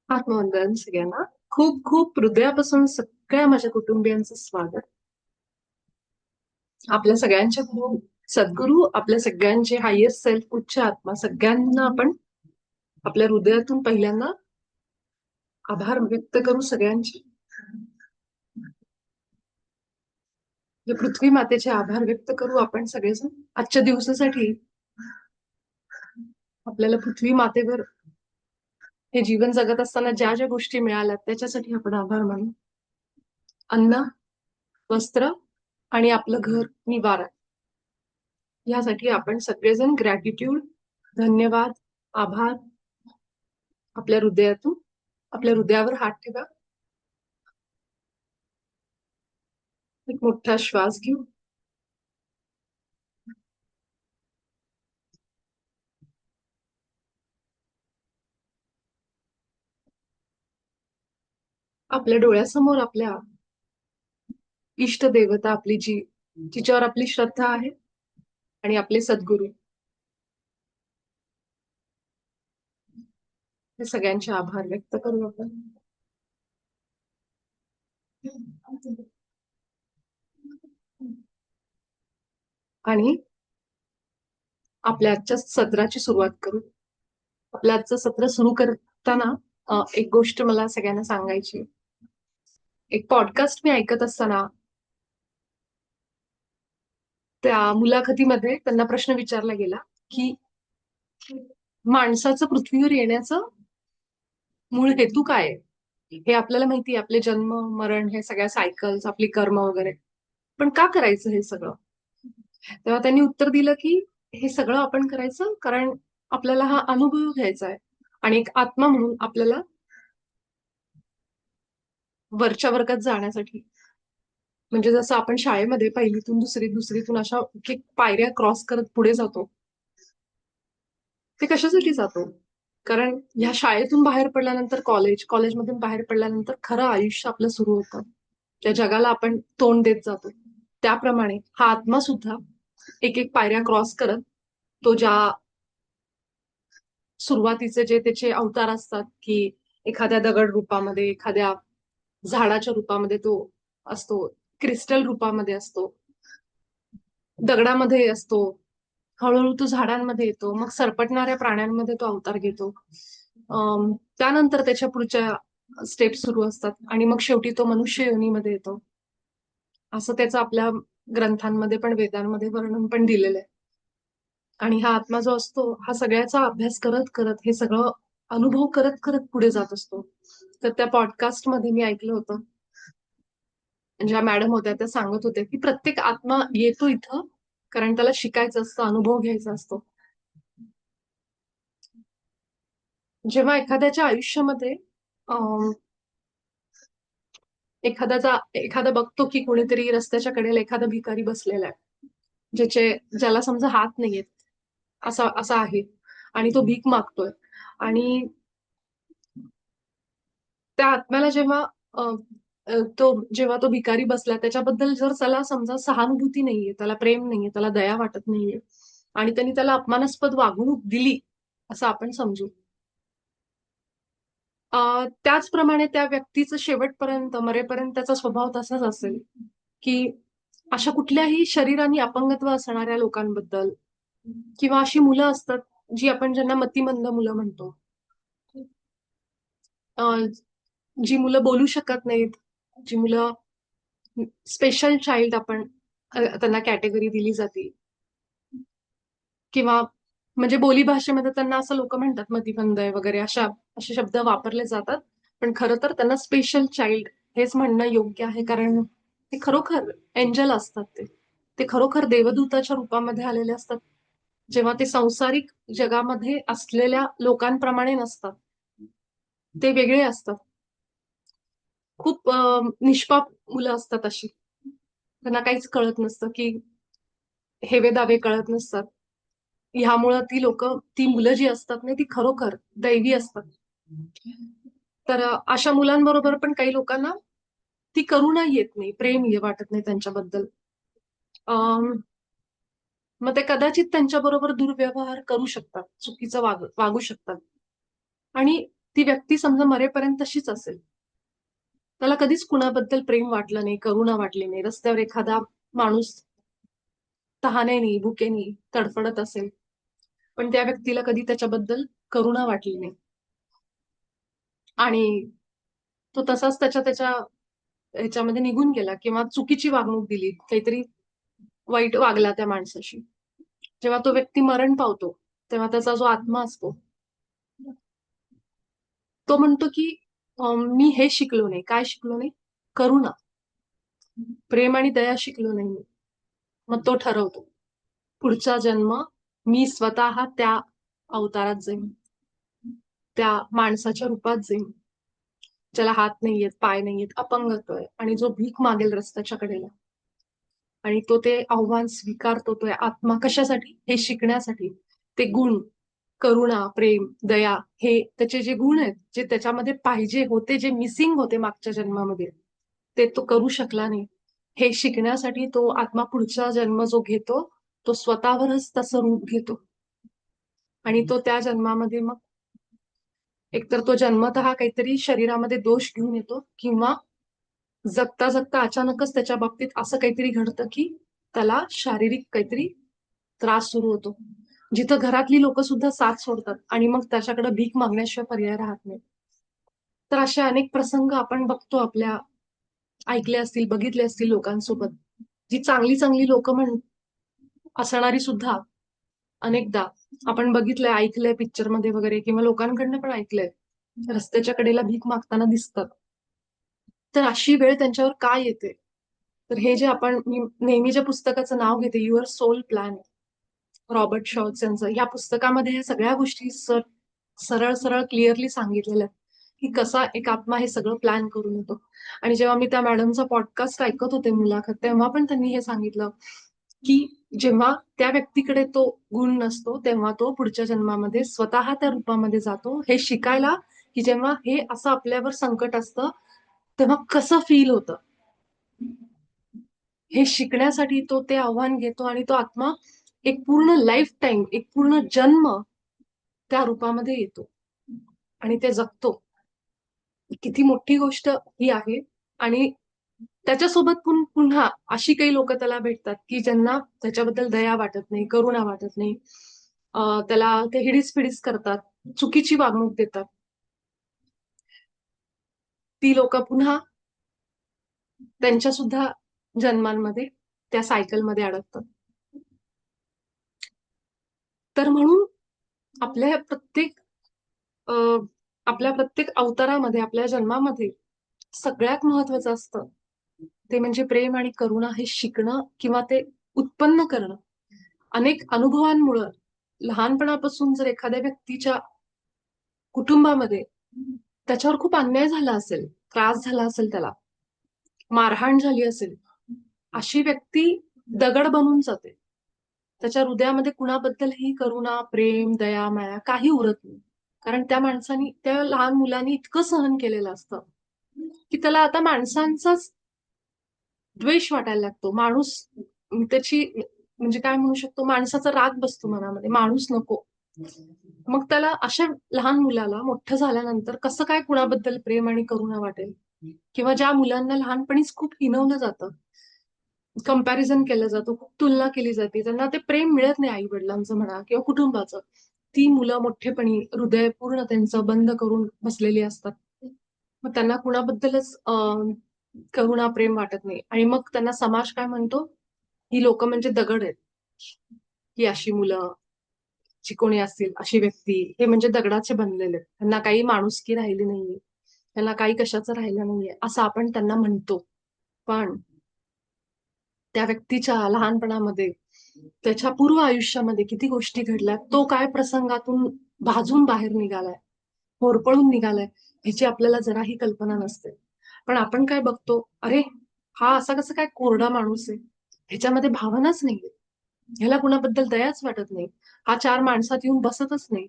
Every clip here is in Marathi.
आत्मवंदन सगळ्यांना. खूप खूप हृदयापासून सगळ्या माझ्या कुटुंबियांचं स्वागत. आपल्या सगळ्यांच्या गुरु, सद्गुरू, आपल्या सगळ्यांचे हायर सेल्फ, उच्च आत्मा, सगळ्यांना आपण आपल्या हृदयातून पहिल्यांदा आभार व्यक्त करू सगळ्यांचे. जे पृथ्वी मातेचे आभार व्यक्त करू आपण सगळेजण आजच्या दिवसासाठी. आपल्याला पृथ्वी मातेवर हे जीवन जगत असताना ज्या ज्या गोष्टी मिळाल्या त्याच्यासाठी आपण आभार मानू. अन्न, वस्त्र आणि आपलं घर, निवारा, यासाठी आपण सगळेजण ग्रॅटिट्यूड, धन्यवाद, आभार आपल्या हृदयातून, आपल्या हृदयावर हात ठेवा. एक मोठा श्वास घेऊ. आपल्या डोळ्यासमोर आपल्या इष्ट देवता, आपली जी जिच्यावर आपली श्रद्धा आहे, आणि आपले सद्गुरू, हे सगळ्यांचे आभार व्यक्त करू आपण. आणि आपल्या आजच्या सत्राची सुरुवात करू. आपलं आजचं सत्र सुरू करताना एक गोष्ट मला सगळ्यांना सांगायची. एक पॉडकास्ट मी ऐकत असताना त्या मुलाखतीमध्ये त्यांना प्रश्न विचारला गेला की माणसाचं पृथ्वीवर येण्याचं मूळ हेतू काय आहे. हे आपल्याला माहिती आहे, आपले जन्म मरण, हे सगळ्या सायकल्स, आपली कर्म वगैरे, पण का करायचं हे सगळं. तेव्हा त्यांनी उत्तर दिलं की हे सगळं आपण करायचं कारण आपल्याला हा अनुभव घ्यायचा आहे, आणि एक आत्मा म्हणून आपल्याला वरच्या वर्गात जाण्यासाठी. म्हणजे जसं आपण शाळेमध्ये पहिलीतून दुसरी, दुसरीतून अशा एक पायऱ्या क्रॉस करत पुढे जातो, ते कशासाठी जातो. कारण ह्या शाळेतून बाहेर पडल्यानंतर कॉलेजमधून बाहेर पडल्यानंतर खरं आयुष्य आपलं सुरू होतं. त्या जगाला आपण तोंड देत जातो. त्याप्रमाणे हा आत्मा सुद्धा एक एक पायऱ्या क्रॉस करत, तो ज्या सुरुवातीचे जे त्याचे अवतार असतात, की एखाद्या दगड रूपामध्ये, एखाद्या झाडाच्या रूपामध्ये तो असतो, क्रिस्टल रूपामध्ये असतो, दगडामध्ये असतो, हळूहळू तो झाडांमध्ये येतो, मग सरपटणाऱ्या प्राण्यांमध्ये तो अवतार घेतो. त्यानंतर त्याच्या पुढच्या स्टेप सुरू असतात, आणि मग शेवटी तो मनुष्य योनीमध्ये येतो. असं त्याचं आपल्या ग्रंथांमध्ये पण, वेदांमध्ये वर्णन पण दिलेलं आहे. आणि हा आत्मा जो असतो, हा सगळ्याचा अभ्यास करत करत, हे सगळं अनुभव करत करत पुढे जात असतो. तर त्या पॉडकास्ट मध्ये मी ऐकलं होतं, ज्या मॅडम होत्या त्या सांगत होत्या की प्रत्येक आत्मा येतो इथं कारण त्याला शिकायचं असतं, अनुभव घ्यायचा असतो. जेव्हा एखाद्याच्या आयुष्यामध्ये अं, एखादा बघतो की कोणीतरी रस्त्याच्या कडेला एखादा भिकारी बसलेला आहे, ज्याला समजा हात नाहीयेत, असा आहे, आणि तो भीक मागतोय. आणि त्या आत्म्याला जेव्हा तो भिकारी बसला, त्याच्याबद्दल जर त्याला समजा सहानुभूती नाहीये, त्याला प्रेम नाहीये, त्याला दया वाटत नाहीये, आणि त्यांनी त्याला अपमानास्पद वागणूक दिली, असं आपण समजू. त्याचप्रमाणे त्या व्यक्तीचं शेवटपर्यंत, मरेपर्यंत त्याचा स्वभाव तसाच असेल, की अशा कुठल्याही शरीराने अपंगत्व असणाऱ्या लोकांबद्दल, किंवा अशी मुलं असतात ज्यांना मतिमंद मुलं म्हणतो, जी मुलं बोलू शकत नाहीत, जी मुलं स्पेशल चाइल्ड आपण त्यांना कॅटेगरी दिली जाते, किंवा म्हणजे बोली भाषेमध्ये त्यांना असं लोक म्हणतात मतिमंद आहे वगैरे, असे शब्द वापरले जातात. पण खरं तर त्यांना स्पेशल चाइल्ड हेच म्हणणं योग्य आहे, कारण ते खरोखर एंजल असतात. ते खरोखर देवदूताच्या रूपामध्ये आलेले असतात. जेव्हा ते सांसारिक जगामध्ये असलेल्या लोकांप्रमाणे नसतात, ते वेगळे असतात. खूप निष्पाप मुलं असतात अशी. त्यांना काहीच कळत नसतं, की हेवे दावे कळत नसतात. ह्यामुळं ती मुलं जी असतात ना, ती खरोखर दैवी असतात. तर अशा मुलांबरोबर पण काही लोकांना ती करुणा येत नाही, प्रेम वाटत नाही त्यांच्याबद्दल. अं, मग ते कदाचित त्यांच्याबरोबर दुर्व्यवहार करू शकतात, चुकीचं वागू शकतात. आणि ती व्यक्ती समजा मरेपर्यंत तशीच असेल. त्याला कधीच कुणाबद्दल प्रेम वाटलं नाही, करुणा वाटली नाही. रस्त्यावर एखादा माणूस तहानेनी, भुकेनी तडफडत असेल, पण त्या व्यक्तीला कधी त्याच्याबद्दल करुणा वाटली नाही. आणि तो तसाच त्याच्या त्याच्या ह्याच्यामध्ये निघून गेला किंवा चुकीची वागणूक दिली, काहीतरी वाईट वागला त्या माणसाशी. जेव्हा तो व्यक्ती मरण पावतो, तेव्हा त्याचा जो आत्मा असतो, तो म्हणतो की मी हे शिकलो नाही. काय शिकलो नाही? करुणा, प्रेम आणि दया शिकलो नाही मी. मग तो ठरवतो, पुढचा जन्म मी स्वतः त्या अवतारात जाईन, त्या माणसाच्या रूपात जाईन, ज्याला हात नाहीयेत, पाय नाहीयेत, अपंगत्व आहे आणि जो भीक मागेल रस्त्याच्या कडेला. आणि तो ते आव्हान स्वीकारतो, तो आत्मा कशासाठी? हे शिकण्यासाठी. ते गुण, करुणा, प्रेम, दया, हे त्याचे जे गुण आहेत, जे त्याच्यामध्ये पाहिजे होते, जे मिसिंग होते मागच्या जन्मामध्ये, ते तो करू शकला नाही. हे शिकण्यासाठी तो आत्मा पुढचा जन्म जो घेतो, तो स्वतःवरच तसं रूप घेतो. आणि तो त्या जन्मामध्ये मग एकतर तो जन्मतः काहीतरी शरीरामध्ये दोष घेऊन येतो, किंवा जगता जगता अचानकच त्याच्या बाबतीत असं काहीतरी घडतं की त्याला शारीरिक काहीतरी त्रास सुरू होतो, जिथं घरातली लोक सुद्धा साथ सोडतात आणि मग त्याच्याकडे भीक मागण्याशिवाय पर्याय राहत नाही. तर असे अनेक प्रसंग आपण बघतो, ऐकले असतील, बघितले असतील लोकांसोबत. जी चांगली चांगली लोक असणारी सुद्धा अनेकदा आपण बघितलंय, ऐकलंय पिक्चरमध्ये वगैरे, किंवा लोकांकडनं पण ऐकलंय, रस्त्याच्या कडेला भीक मागताना दिसतात. तर अशी वेळ त्यांच्यावर का येते? तर हे जे मी नेहमी ज्या पुस्तकाचं नाव घेते, युअर सोल प्लॅन, रॉबर्ट शॉल्स यांचं, या पुस्तकामध्ये ह्या सगळ्या गोष्टी सरळ सरळ क्लिअरली सांगितलेल्या आहेत, की कसा एक आत्मा हे सगळं प्लॅन करून येतो. आणि जेव्हा मी त्या मॅडमचा पॉडकास्ट ऐकत होते, मुलाखत, तेव्हा पण त्यांनी हे सांगितलं की जेव्हा त्या व्यक्तीकडे तो गुण नसतो, तेव्हा तो पुढच्या जन्मामध्ये स्वतः त्या रूपामध्ये जातो, हे शिकायला, की जेव्हा हे असं आपल्यावर संकट असतं, तेव्हा कसं फील होतं, हे शिकण्यासाठी तो ते आव्हान घेतो. आणि तो आत्मा एक पूर्ण लाईफ टाइम, एक पूर्ण जन्म त्या रूपामध्ये येतो आणि ते जगतो. किती मोठी गोष्ट ही आहे. आणि त्याच्यासोबत पुन्हा अशी काही लोक त्याला भेटतात, की ज्यांना त्याच्याबद्दल दया वाटत नाही, करुणा वाटत नाही. त्याला ते हिडीस पिडीस करतात, चुकीची वागणूक देतात. ती लोक पुन्हा त्यांच्या सुद्धा जन्मांमध्ये त्या सायकलमध्ये अडकतात. तर म्हणून आपल्या प्रत्येक अ, आपल्या प्रत्येक अवतारामध्ये, आपल्या जन्मामध्ये सगळ्यात महत्वाचं असतं ते म्हणजे प्रेम आणि करुणा हे शिकणं किंवा ते उत्पन्न करणं. अनेक अनुभवांमुळं लहानपणापासून जर एखाद्या व्यक्तीच्या कुटुंबामध्ये त्याच्यावर खूप अन्याय झाला असेल, त्रास झाला असेल, त्याला मारहाण झाली असेल, अशी व्यक्ती दगड बनून जाते. त्याच्या हृदयामध्ये कुणाबद्दलही करुणा, प्रेम, दया, माया काही उरत नाही. कारण त्या माणसानी, त्या लहान मुलांनी इतकं सहन केलेलं असतं की त्याला आता माणसांचाच द्वेष वाटायला लागतो. माणूस त्याची, म्हणजे काय म्हणू शकतो, माणसाचा राग बसतो मनामध्ये, माणूस नको. मग त्याला, अशा लहान मुलाला मोठं झाल्यानंतर कसं काय कुणाबद्दल प्रेम आणि करुणा वाटेल? किंवा ज्या मुलांना लहानपणीच खूप हिणवलं जातं, कंपॅरिझन केलं जातं, खूप तुलना केली जाते, त्यांना ते प्रेम मिळत नाही आई वडिलांचं म्हणा किंवा कुटुंबाचं. ती मुलं मोठेपणी हृदय पूर्ण त्यांचं बंद करून बसलेली असतात. मग त्यांना कुणाबद्दलच करुणा, प्रेम वाटत नाही. आणि मग त्यांना समाज काय म्हणतो? ही लोक म्हणजे दगड आहेत. ही अशी मुलं, जी कोणी असतील, अशी व्यक्ती, हे म्हणजे दगडाचे बनलेले आहेत. त्यांना काही माणुसकी राहिली नाहीये. त्यांना काही कशाचं राहिलं नाहीये, असं आपण त्यांना म्हणतो. पण त्या व्यक्तीच्या लहानपणामध्ये त्याच्या पूर्व आयुष्यामध्ये किती गोष्टी घडल्या, तो काय प्रसंगातून भाजून बाहेर निघालाय, होरपळून निघालाय, ह्याची आपल्याला जराही कल्पना नसते. पण आपण काय बघतो, अरे हा असा कसं काय कोरडा माणूस आहे, ह्याच्यामध्ये भावनाच नाहीये, ह्याला कुणाबद्दल दयाच वाटत नाही, हा चार माणसात येऊन बसतच नाही,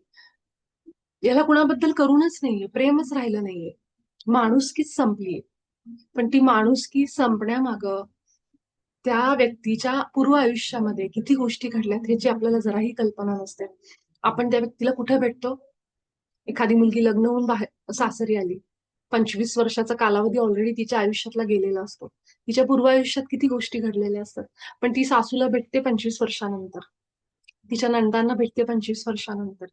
याला कुणाबद्दल करूनच नाहीये, प्रेमच राहिलं नाहीये, माणुसकीच संपलीये. पण ती माणुसकी संपण्यामागं त्या व्यक्तीच्या पूर्व आयुष्यामध्ये किती गोष्टी घडल्यात ह्याची आपल्याला जराही कल्पना नसते. आपण त्या व्यक्तीला कुठे भेटतो? एखादी मुलगी लग्न होऊन बाहेर सासरी आली, 25 वर्षाचा कालावधी ऑलरेडी तिच्या आयुष्यातला गेलेला असतो. तिच्या पूर्व आयुष्यात किती गोष्टी घडलेल्या असतात. पण ती सासूला भेटते 25 वर्षानंतर, तिच्या नंदांना भेटते 25 वर्षानंतर.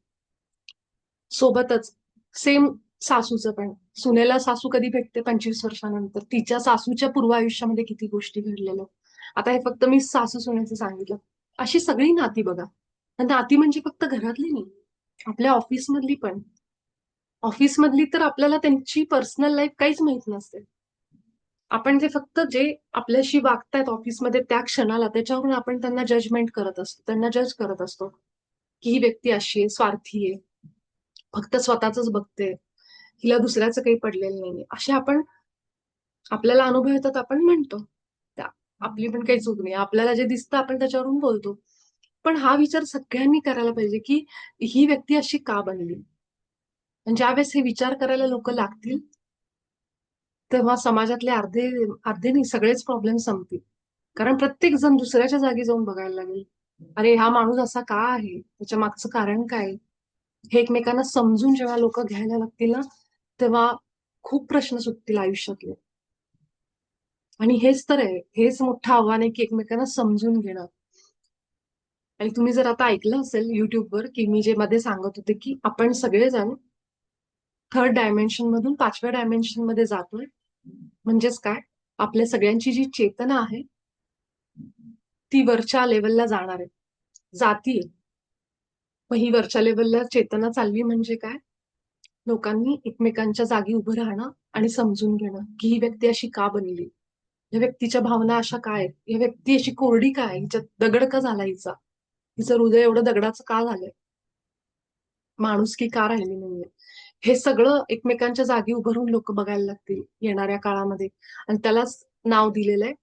सोबतच सेम सासूचं पण, सुनेला सासू कधी भेटते? 25 वर्षानंतर. तिच्या सासूच्या पूर्व आयुष्यामध्ये किती गोष्टी घडलेल्या. आता हे फक्त मी सासू सुनेचं सांगितलं. अशी सगळी नाती बघा. नाती म्हणजे फक्त घरातली नाही, आपल्या ऑफिसमधली पण. ऑफिसमधली तर आपल्याला त्यांची पर्सनल लाईफ काहीच माहित नसते. आपण जे फक्त जे आपल्याशी वागतायत ऑफिसमध्ये त्या क्षणाला, त्याच्यावरून आपण त्यांना जजमेंट करत असतो, त्यांना जज करत असतो की ही व्यक्ती अशी आहे, स्वार्थी आहे, फक्त स्वतःच बघते, हिला दुसऱ्याचं काही पडलेलं नाहीये, असे आपण आपल्याला अनुभव येतात, आपण म्हणतो. आपली पण काही चूक नाही, आपल्याला जे दिसतं आपण त्याच्यावरून बोलतो. पण हा विचार सगळ्यांनी करायला पाहिजे की ही व्यक्ती अशी का बनली. आणि ज्यावेळेस हे विचार करायला लोक लागतील, तेव्हा समाजातले अर्धे अर्धे नाही, सगळेच प्रॉब्लेम संपतील. कारण प्रत्येक जण दुसऱ्याच्या जागी जाऊन बघायला लागेल, अरे हा माणूस असा का आहे, त्याच्या मागचं कारण काय. हे एकमेकांना समजून जेव्हा लोक घ्यायला लागतील ना, तेव्हा खूप प्रश्न सुटतील आयुष्यातले. आणि हेच तर आहे, हेच मोठं आव्हान आहे की एकमेकांना समजून घेणं. आणि तुम्ही जर आता ऐकलं असेल युट्यूबवर की मी जे मध्ये सांगत होते की आपण सगळेजण थर्ड डायमेन्शन मधून 5व्या डायमेन्शन मध्ये जातोय. म्हणजेच काय, आपल्या सगळ्यांची जी चेतना आहे ती वरच्या लेवलला जाणार आहे, जातीये. मग ही वरच्या लेवलला चेतना चालली म्हणजे काय, लोकांनी एकमेकांच्या जागी उभं राहणं आणि समजून घेणं की ही व्यक्ती अशी का बनली, या व्यक्तीच्या भावना अशा काय आहेत, या व्यक्ती अशी कोरडी काय, हिच्यात दगड का झाला, हिचं हृदय एवढं दगडाचं का झालंय, माणुसकी का राहिली नाहीये. हे सगळं एकमेकांच्या जागी उभं राहून लोक बघायला लागतील येणाऱ्या काळामध्ये. आणि त्यालाच नाव दिलेलं आहे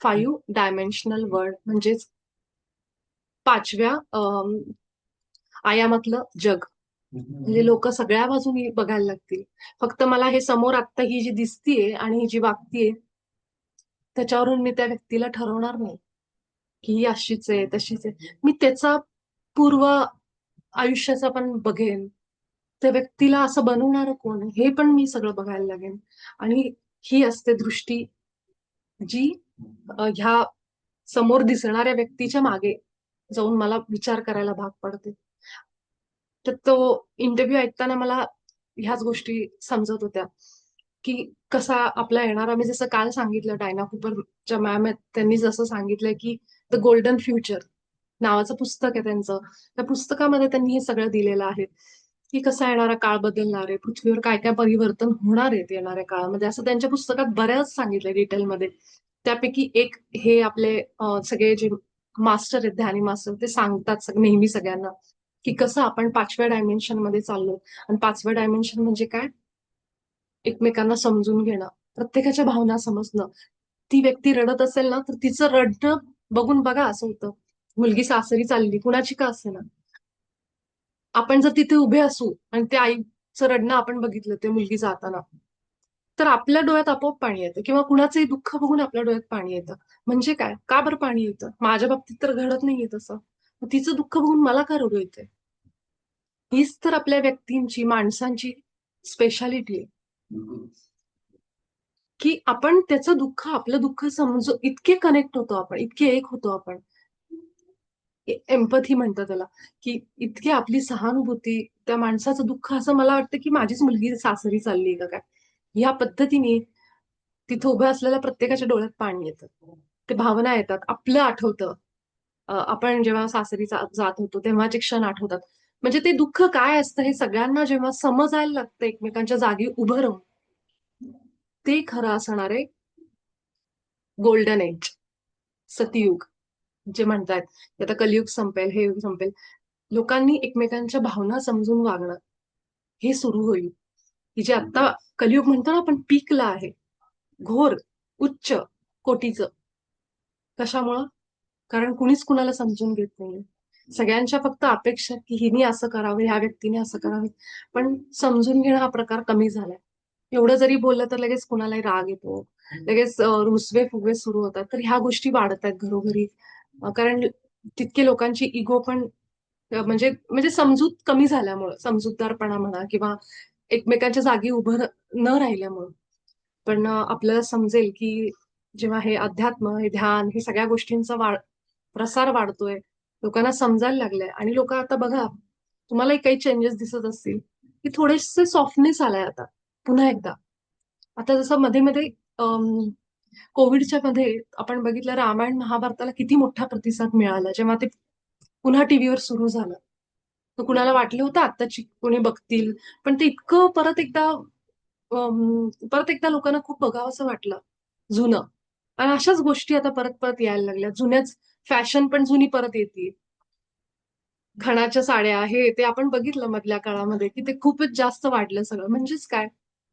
5 डायमेन्शनल वर्ल्ड, म्हणजेच 5व्या आयामातलं जग. म्हणजे लोक सगळ्या बाजूनी बघायला लागतील. फक्त मला हे समोर आत्ता ही जी दिसतीये आणि ही जी वागतीये त्याच्यावरून मी त्या व्यक्तीला ठरवणार नाही की ही अशीच आहे तशीच आहे. मी त्याचा पूर्व आयुष्याचा पण बघेन, त्या व्यक्तीला असं बनवणार कोण हे पण मी सगळं बघायला लागेल. आणि ही असते दृष्टी जी ह्या समोर दिसणाऱ्या व्यक्तीच्या मागे जाऊन मला विचार करायला भाग पडते. तर तो इंटरव्ह्यू ऐकताना मला ह्याच गोष्टी समजत होत्या की कसा आपला येणारा, मी जसं काल सांगितलं डायना कूपरच्या मॅम आहेत त्यांनी जसं सांगितलंय की द गोल्डन फ्युचर नावाचं पुस्तक आहे त्यांचं. त्या पुस्तकामध्ये त्यांनी हे सगळं दिलेलं आहे की कसा येणारा काळ बदलणार आहे, पृथ्वीवर काय काय परिवर्तन होणार आहेत येणाऱ्या काळामध्ये, असं त्यांच्या पुस्तकात बऱ्याच सांगितलंय डिटेलमध्ये. त्यापैकी एक हे आपले सगळे जे मास्टर आहेत, ध्यानी मास्टर, ते सांगतात नेहमी सगळ्यांना की कसं आपण 5व्या डायमेन्शन मध्ये चाललो. आणि 5वं डायमेन्शन म्हणजे काय, एकमेकांना समजून घेणं, प्रत्येकाच्या भावना समजणं. ती व्यक्ती रडत असेल ना तर तिचं रडणं बघून बघा असं होतं, मुलगी सासरी चालली कुणाची का असेना, आपण जर तिथे उभे असू आणि त्या आईचं रडणं आपण बघितलं ते मुलगी जाताना, तर आपल्या डोळ्यात आपोआप पाणी येतं, किंवा कुणाचंही दुःख बघून आपल्या डोळ्यात पाणी येतं. म्हणजे काय, का बरं पाणी येतं, माझ्या बाबतीत तर घडत नाहीये तसं, मग तिचं दुःख बघून मला का रडू येते. हीच तर आपल्या व्यक्तींची, माणसांची स्पेशालिटी आहे की आपण त्याचं दुःख आपलं दुःख समजू इतके कनेक्ट होतो, आपण इतके एक होतो, आपण एम्पथी म्हणतात त्याला, की इतकी आपली सहानुभूती त्या माणसाचं दुःख, असं मला वाटतं की माझीच मुलगी सासरी चालली का काय, ह्या पद्धतीने तिथे उभ्या असलेल्या प्रत्येकाच्या डोळ्यात पाणी येतं, ते भावना येतात, आपलं आठवतं. आपण जेव्हा सासरी जात होतो तेव्हाचे क्षण आठवतात. म्हणजे ते दुःख काय असतं हे सगळ्यांना जेव्हा समजायला लागतं एकमेकांच्या जागी उभं राहून, ते खरं असणार आहे गोल्डन एज, सतयुग. जे म्हणतायत की आता कलियुग संपेल, हे युग संपेल. लोकांनी एकमेकांच्या भावना समजून वागणं हे सुरू होईल, की जे आता कलियुग म्हणतो ना आपण पीकला आहे, घोर, उच्च कोटीचं. कशामुळं? कारण कुणीच कुणाला समजून घेत नाहीये. सगळ्यांच्या फक्त अपेक्षा की हिने असं करावं, ह्या व्यक्तीने असं करावं. पण समजून घेणं हा प्रकार कमी झालाय. एवढं जरी बोललं तर लगेच कुणालाही राग येतो. लगेच रुसवे फुगवे सुरू होतात. तर ह्या गोष्टी वाढत आहेत घरोघरी. कारण तितके लोकांची इगो पण म्हणजे म्हणजे समजूत कमी झाल्यामुळं, समजूतदारपणा म्हणा किंवा एकमेकांच्या जागी उभं न राहिल्यामुळं. पण आपल्याला समजेल की जेव्हा हे अध्यात्म, हे ध्यान, हे सगळ्या गोष्टींचा प्रसार वाढतोय, लोकांना समजायला लागलंय आणि लोक आता बघा, तुम्हालाही काही चेंजेस दिसत असतील, की थोडेसे सॉफ्टनेस आलाय आता, पुन्हा एकदा. आता जसं मध्ये-मध्ये कोविडच्या मध्ये आपण बघितलं रामायण महाभारताला किती मोठा प्रतिसाद मिळाला जेव्हा ते पुन्हा टीव्हीवर सुरू झालं. तर कुणाला वाटलं होतं आत्ताची कोणी बघतील, पण ते इतकं परत एकदा लोकांना खूप बघावंसं वाटलं जुनं. आणि अशाच गोष्टी आता परत परत यायला लागल्या. जुन्याच फॅशन पण जुनी परत येते. खणाच्या साड्या हे ते आपण बघितलं मधल्या काळामध्ये की ते खूपच जास्त वाढलं सगळं. म्हणजेच काय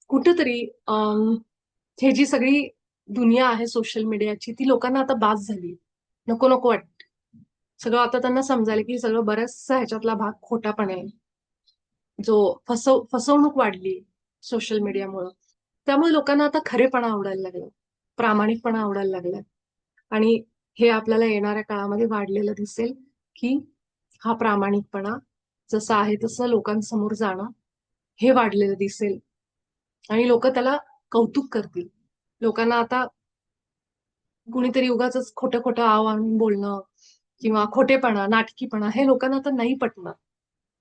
कुठेतरी हे जी सगळी दुनिया आहे सोशल मीडियाची ती लोकांना आता बास झाली. नको नको वाटत. सगळं आता त्यांना समजायला की सगळं बऱ्याचसा ह्याच्यातला भाग खोटा पण आहे. जो फसवणूक वाढली सोशल मीडियामुळं. त्यामुळे लोकांना आता खरेपणा आवडायला लागला. प्रामाणिकपणा आवडायला लागला. आणि हे आपल्याला येणाऱ्या काळामध्ये वाढलेलं दिसेल, की हा प्रामाणिकपणा जसा आहे तसं लोकांसमोर जाणं हे वाढलेलं दिसेल. आणि लोक त्याला कौतुक करतील. लोकांना आता कुणीतरी उगाचच खोटं खोटं आव आणून बोलणं किंवा खोटेपणा, नाटकीपणा हे लोकांना आता नाही पटणार.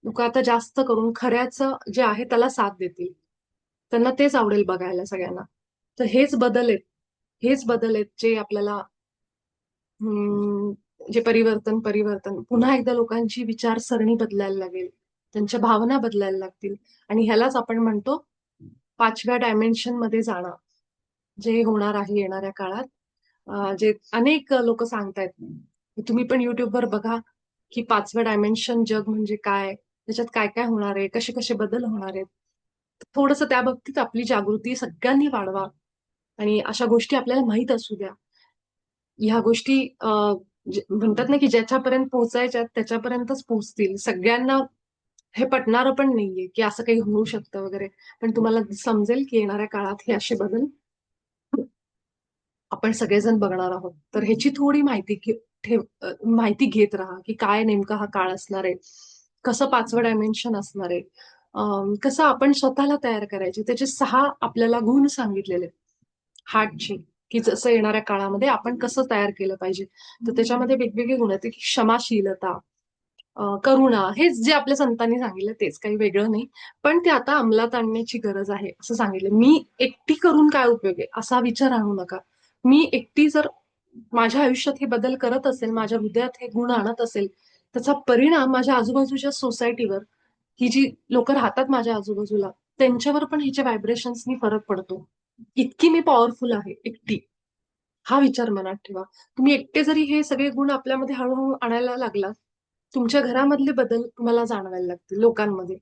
लोक आता जास्त करून खऱ्याचं जे आहे त्याला साथ देतील. त्यांना तेच आवडेल बघायला सगळ्यांना. तर हेच बदल आहेत जे आपल्याला जे परिवर्तन पुन्हा एकदा लोकांची विचारसरणी बदलायला लागेल. त्यांच्या भावना बदलायला लागतील आणि ह्यालाच आपण म्हणतो 5व्या डायमेन्शन मध्ये जाणं. जे होणार आहे येणाऱ्या काळात. जे अनेक लोक सांगतायत. तुम्ही पण YouTubeवर बघा, की 5वं डायमेन्शन जग म्हणजे काय? त्याच्यात काय-काय होणार आहे? कसे-कसे बदल होणार आहेत? थोडंसं त्या बाबतीत आपली जागृती सगळ्यांनी वाढवा आणि अशा गोष्टी आपल्याला माहीत असू द्या. ह्या गोष्टी म्हणतात ना, की ज्याच्यापर्यंत पोहोचायच्या त्याच्यापर्यंतच पोहोचतील. सगळ्यांना हे पटणारं पण नाहीये, की असं काही होऊ शकतं वगैरे. पण तुम्हाला समजेल, की येणाऱ्या काळात हे असे बदल आपण सगळेजण बघणार आहोत. तर ह्याची थोडी माहिती घेत राहा, की काय नेमका हा काळ असणार आहे. कसं 5वं डायमेन्शन असणार आहे. कसं आपण स्वतःला तयार करायचे. त्याचे 6 आपल्याला गुण सांगितलेले आहेत. हार्टची, की जसं येणाऱ्या काळामध्ये आपण कसं तयार केलं पाहिजे. तर त्याच्यामध्ये वेगवेगळे गुण आहेत, की क्षमाशीलता, करुणा हेच जे आपल्या संतांनी सांगितलं तेच काही वेगळं नाही. पण ते आता अंमलात आणण्याची गरज आहे असं सांगितलं. मी एकटी करून काय उपयोग आहे असा विचार आणू नका. मी एकटी जर माझ्या आयुष्यात हे बदल करत असेल, माझ्या हृदयात हे गुण आणत असेल, त्याचा परिणाम माझ्या आजूबाजूच्या सोसायटीवर, ही जी लोक राहतात माझ्या आजूबाजूला, त्यांच्यावर पण ह्याच्या व्हायब्रेशन्सनी फरक पडतो. इतकी मी पॉवरफुल आहे एकटी. हा विचार मनात ठेवा. तुम्ही एकटे जरी हे सगळे गुण आपल्यामध्ये हळूहळू आणायला लागलात, तुमच्या घरामधले बदल तुम्हाला जाणवायला लागतील लोकांमध्ये.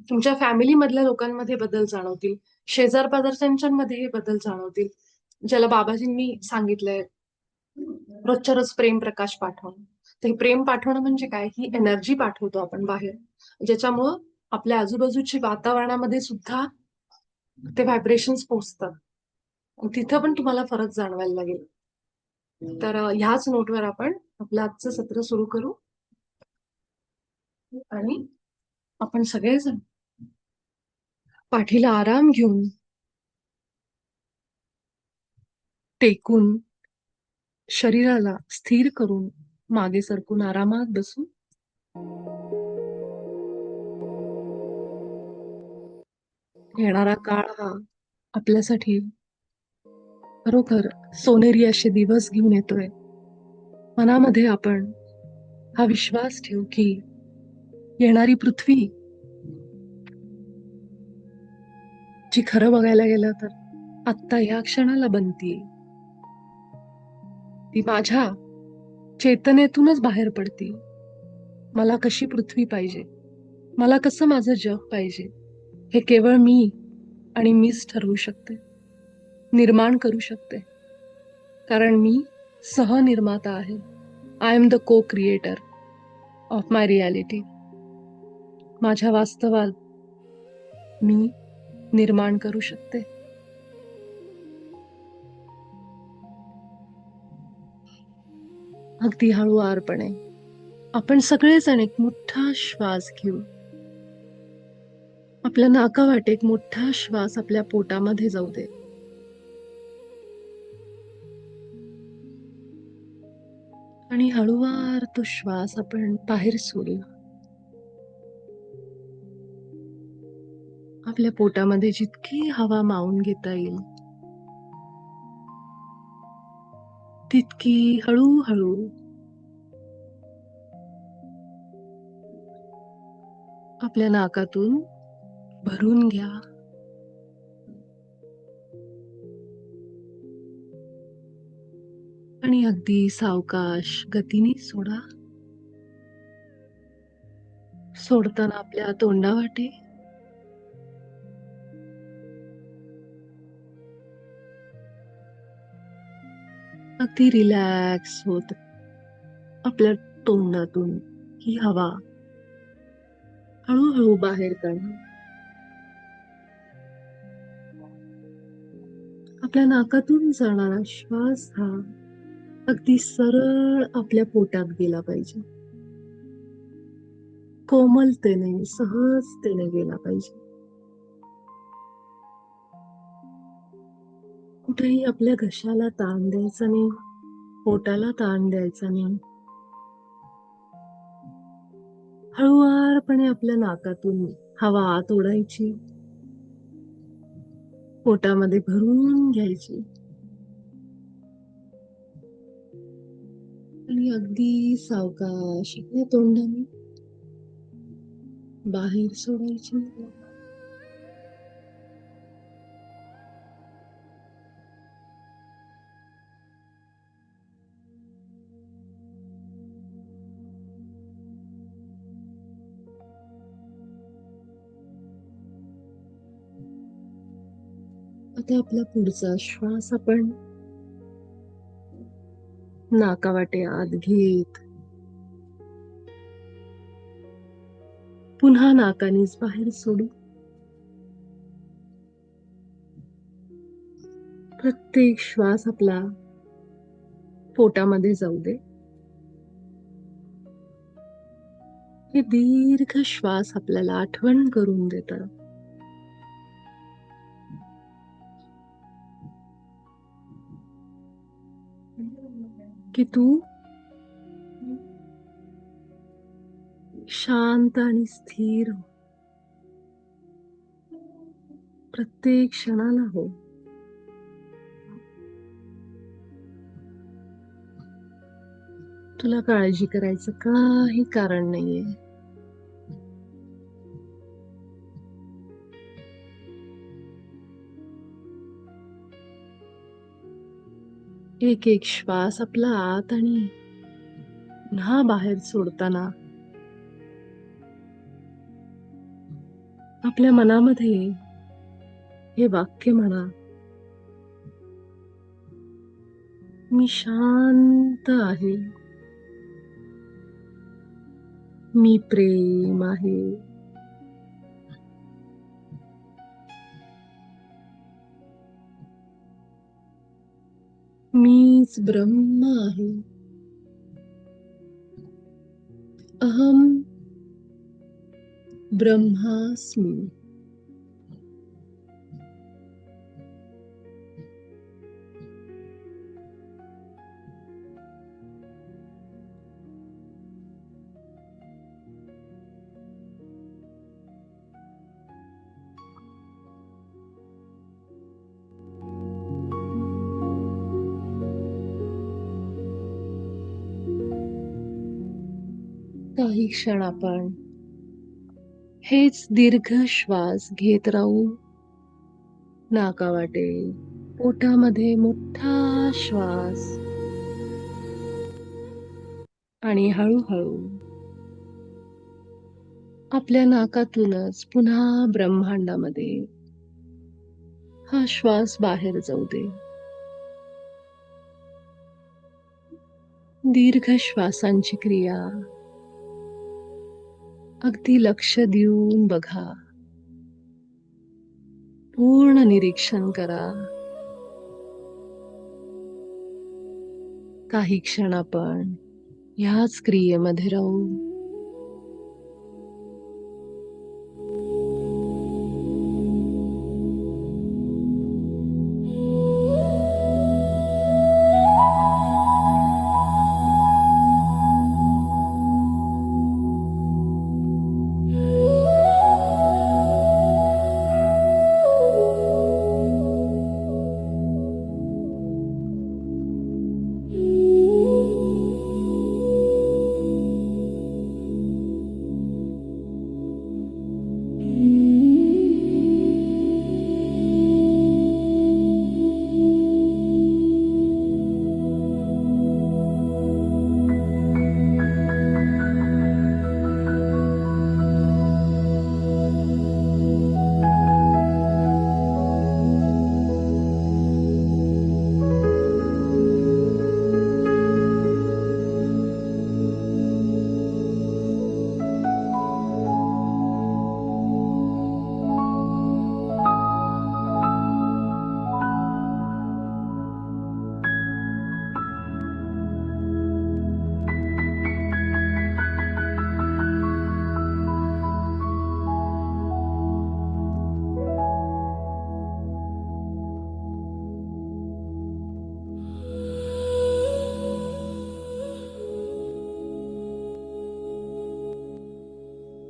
तुमच्या फॅमिलीमधल्या लोकांमध्ये बदल जाणवतील. शेजार-पाजारच्यांमध्ये हे बदल जाणवतील. ज्याला बाबाजींनी सांगितलंय, रोजच्या रोज प्रेम प्रकाश पाठवणं. तर हे प्रेम पाठवणं म्हणजे काय? ही एनर्जी पाठवतो आपण बाहेर. ज्याच्यामुळं आपल्या आजूबाजूच्या वातावरणामध्ये सुद्धा ते व्हायब्रेशन्स पोहोचतात. तिथं पण तुम्हाला फरक जाणवायला लागेल. तर ह्याच नोटवर आपण आपलं आजचं सत्र सुरू करू आणि आपण सगळेजण पाठीला आराम घेऊन, टेकून, शरीराला स्थिर करून, मागे सरकून आरामात बसू. येणारा काळ हा आपल्यासाठी खरोखर सोनेरी असे दिवस घेऊन येतोय. मनामध्ये आपण हा विश्वास ठेवू की येणारी पृथ्वी, जी खरं बघायला गेलं तर आत्ता या क्षणाला बनतीये. ती माझ्या चेतनेतूनच बाहेर पडती. मला कशी पृथ्वी पाहिजे, मला कसं माझं जग पाहिजे, हे केवळ मी आणि मीच ठरवू शकते, निर्माण करू शकते. कारण मी सहनिर्माता आहे. आय एम द को क्रिएटर ऑफ माय रियालिटी. माझ्या वास्तवात मी निर्माण करू शकते. अगदी हळुवारपणे आपण सगळेजण एक मोठा श्वास घेऊ. आपल्या नाकावाटे एक मोठा श्वास आपल्या पोटामध्ये जाऊ दे. आणि हळुवार तो श्वास आपण बाहेर सोडू. आपल्या पोटामध्ये जितकी हवा मावून घेता येईल तितकी हळूहळू आपल्या नाकातून भरून घ्या. आणि अगदी सावकाश गतीने सोडा. सोडताना आपल्या तोंडावाटे अगदी रिलॅक्स होत आपल्या तोंडातून ही हवा हळूहळू बाहेर काढा. आपल्या नाकातून जाणारा श्वास हा अगदी सरळ आपल्या पोटात गेला पाहिजे. कोमलतेने, सहजतेने गेला पाहिजे. कुठेही आपल्या घशाला ताण द्यायचा नाही, पोटाला ताण द्यायचा नाही. हळुवारपणे आपल्या नाकातून हवा आत ओढायची, पोटामध्ये भरून घ्यायची आणि अगदी सावकाश आपल्या तोंडाने बाहेर सोडायची. आता आपला पुढचा श्वास आपण नाकावाटे आत घेत पुन्हा नाकानेच बाहेर सोडू. प्रत्येक श्वास आपला पोटामध्ये जाऊ दे. हे दीर्घ श्वास आपल्याला आठवण करून देतात की तू शांत आणि स्थिर हो. प्रत्येक क्षणाला हो. तुला काळजी करायचं काही कारण नाहीये. एक एक श्वास आपला आत आणि पुन्हा बाहेर सोडताना आपल्या मनामध्ये हे वाक्य म्हणा, मी शांत आहे, मी प्रेम आहे, मीच ब्रह्म आहे, अहम ब्रह्मास्मी. काही क्षण आपण हेच दीर्घ श्वास घेत राहू. नाकावाटे पोटामध्ये मोठा श्वास आणि हळूहळू आपल्या नाकातूनच पुन्हा ब्रह्मांडामध्ये हा श्वास बाहेर जाऊ दे. दीर्घ श्वासांची क्रिया अगदी लक्ष देऊन बघा. पूर्ण निरीक्षण करा. काही क्षण आपण ह्याच क्रियेमध्ये राहू.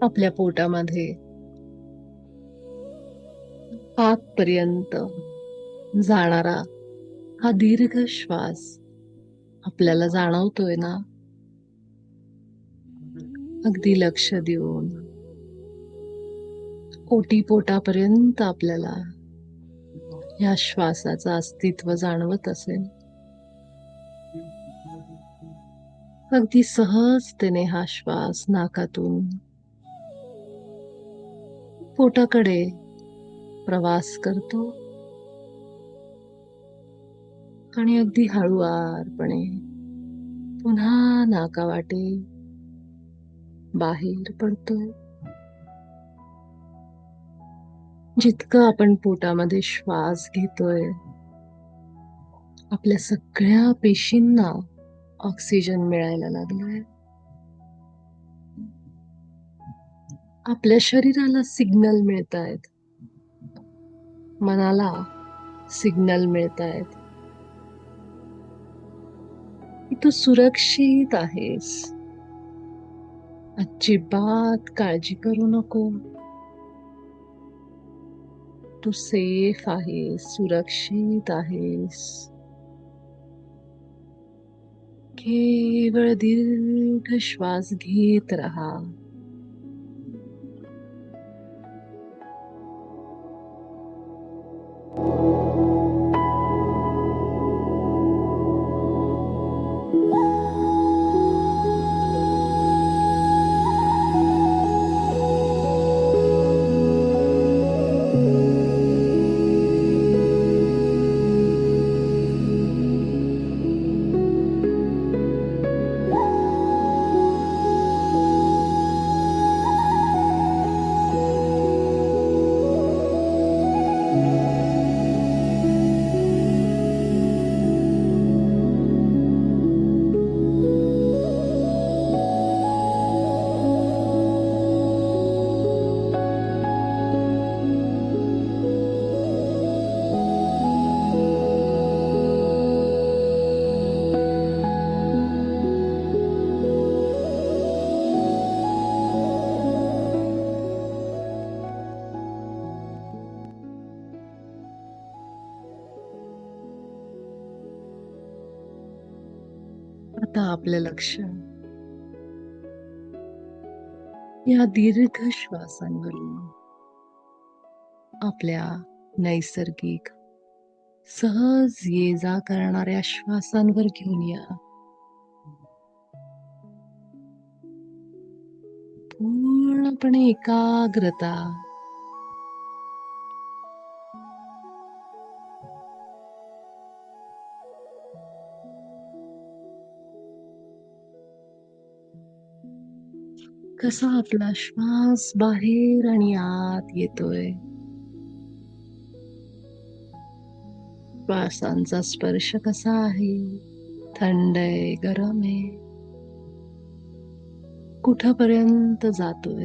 आपल्या पोटामध्ये आतपर्यंत जाणारा हा दीर्घ श्वास आपल्याला जाणवतोय ना? अगदी लक्ष देऊन ओटीपोटापर्यंत आपल्याला या श्वासाचं अस्तित्व जाणवत असेल. अगदी सहजतेने हा श्वास नाकातून पोटाकडे प्रवास करतो आणि अगदी हळुवारपणे पुन्हा नाकावाटे बाहेर पडतोय. जितकं आपण पोटामध्ये श्वास घेतोय, आपल्या सगळ्या पेशींना ऑक्सिजन मिळायला लागलाय. आपल्या शरीराला सिग्नल मिळतायत, मनाला सिग्नल मिळतायत की तू सुरक्षित आहेस. अजिबात काळजी करू नको. तू सेफ आहेस, सुरक्षित आहेस. केवळ दीर्घ श्वास घेत राहा. आता आपलं लक्ष या दीर्घ श्वासांवरून आपल्या नैसर्गिक सहज ये जा करणाऱ्या श्वासांवर घेऊन या. पूर्णपणे एकाग्रता. कसा आपला श्वास बाहेर आणि आत येतोय. श्वासांचा स्पर्श कसा आहे, थंड आहे, गरम आहे, कुठपर्यंत जातोय,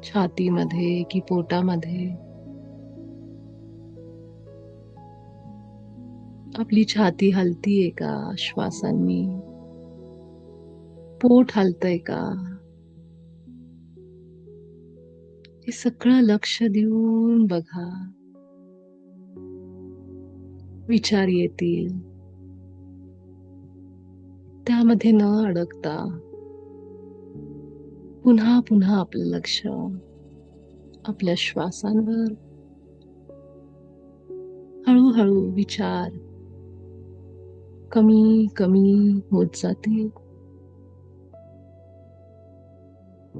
छातीमध्ये की पोटामध्ये. आपली छाती हलतीये का श्वासांनी, पोट हलतंय का, हे सगळं लक्ष देऊन बघा. विचार येतील, त्यामध्ये न अडकता पुन्हा पुन्हा आपलं लक्ष आपल्या श्वासांवर. हळूहळू विचार कमी कमी होत जातील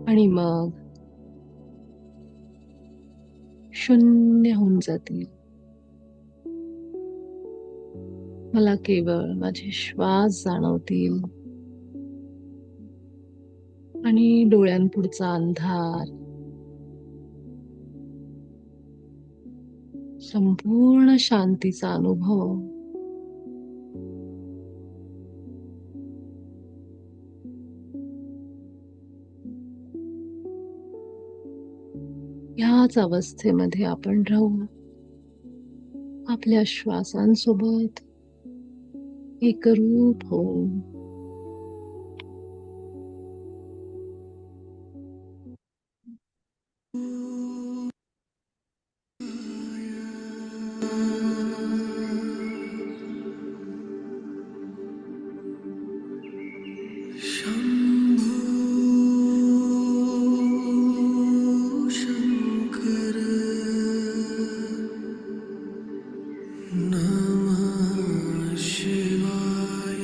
आणि मग शून्य होऊन जातील. मला केवळ माझे श्वास जाणवतील आणि डोळ्यांपुढचा अंधार संपूर्ण शांतीचा अनुभव. ह्याच अवस्थेमध्ये आपण राहू, आपल्या श्वासांसोबत एकरूप होऊ. नमः शिवाय.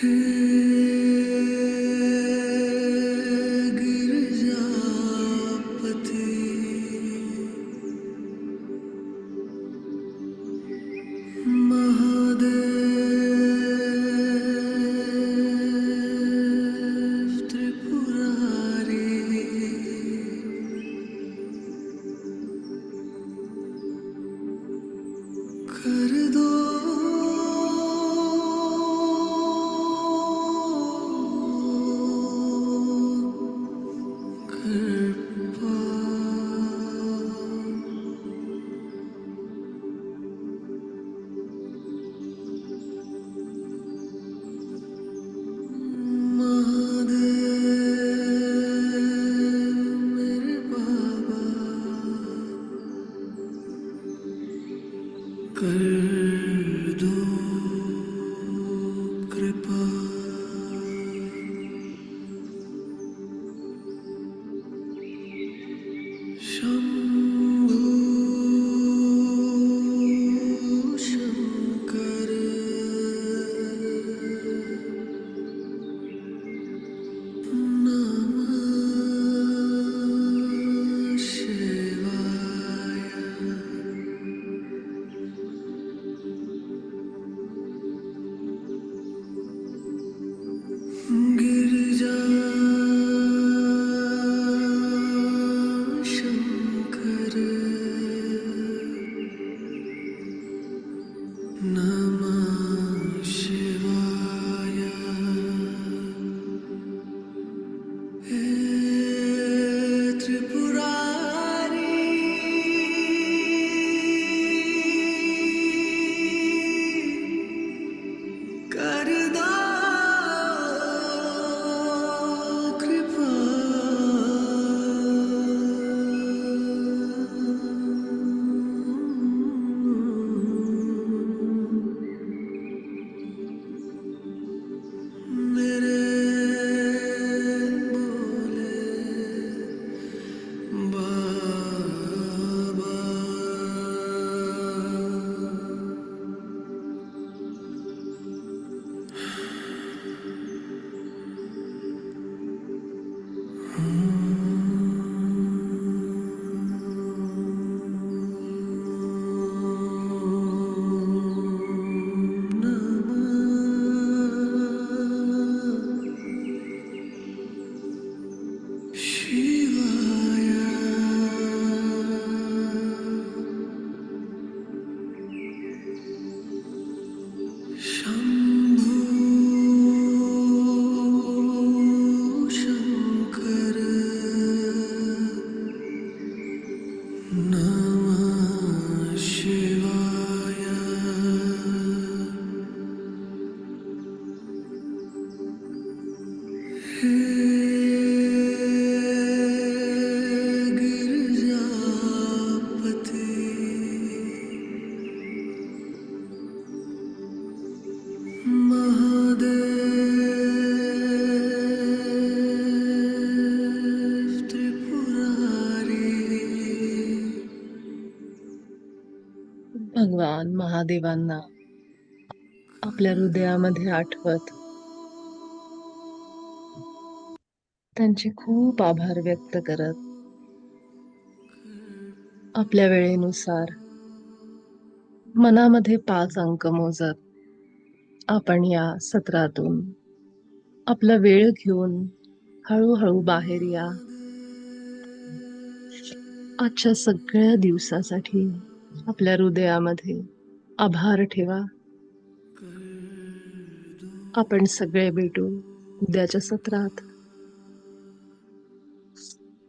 गिरजापति महादेव त्रिपुरारी कर दो कृपा। महादेव मेरे बाबा कर दो कृपा। शंभू शंकर नमः शिवाय। गिरिजा शंकर नमः शिवाय। हे त्रिपुरारी कर दो कृपा। मेरे भोले बाबा शिवाय। शंभू शंकर नमः शिवाय। हे गिरजापति महादेव त्रिपुरारी भगवान महादेवांना आपल्या हृदयामध्ये आठवत त्यांचे खूप आभार व्यक्त करत आपल्या वेळेनुसार मनामध्ये 5 अंक मोजत आपण या सत्रातून आपला वेळ घेऊन हळूहळू बाहेर या. आजच्या सगळ्या दिवसासाठी आपल्या हृदयामध्ये आभार ठेवा. आपण सगळे भेटू उद्याच्या सत्रात.